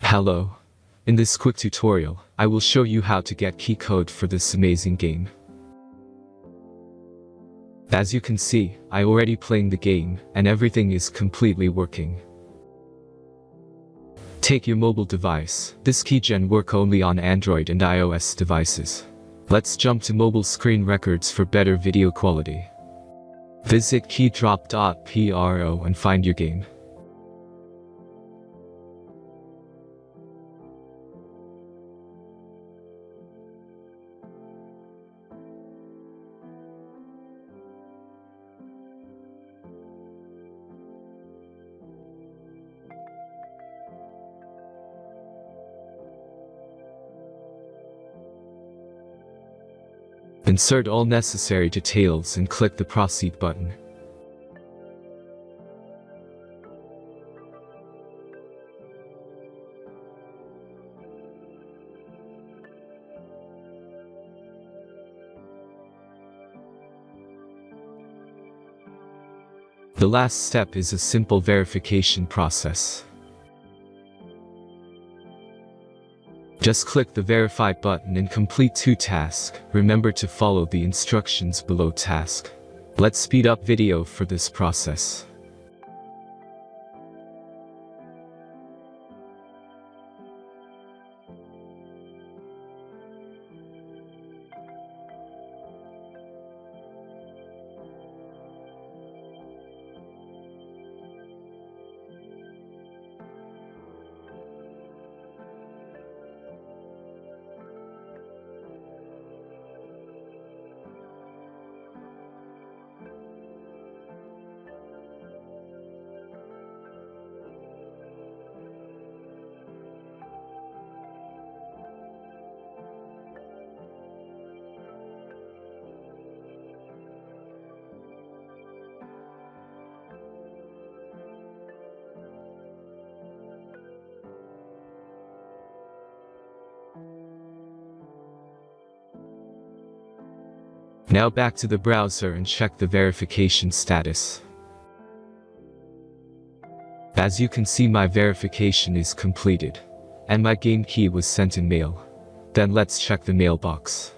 Hello. In this quick tutorial, I will show you how to get key code for this amazing game. As you can see, I already playing the game, and everything is completely working. Take your mobile device. This keygen work only on Android and iOS devices. Let's jump to mobile screen records for better video quality. Visit keydrop.pro and find your game. Insert all necessary details and click the Proceed button. The last step is a simple verification process. Just click the Verify button and complete 2 tasks. Remember to follow the instructions below task. Let's speed up video for this process. Now back to the browser and check the verification status. As you can see, my verification is completed, and my game key was sent in mail. Then let's check the mailbox.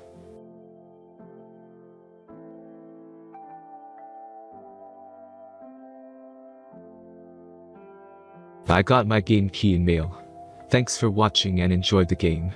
I got my game key in mail. Thanks for watching and enjoy the game.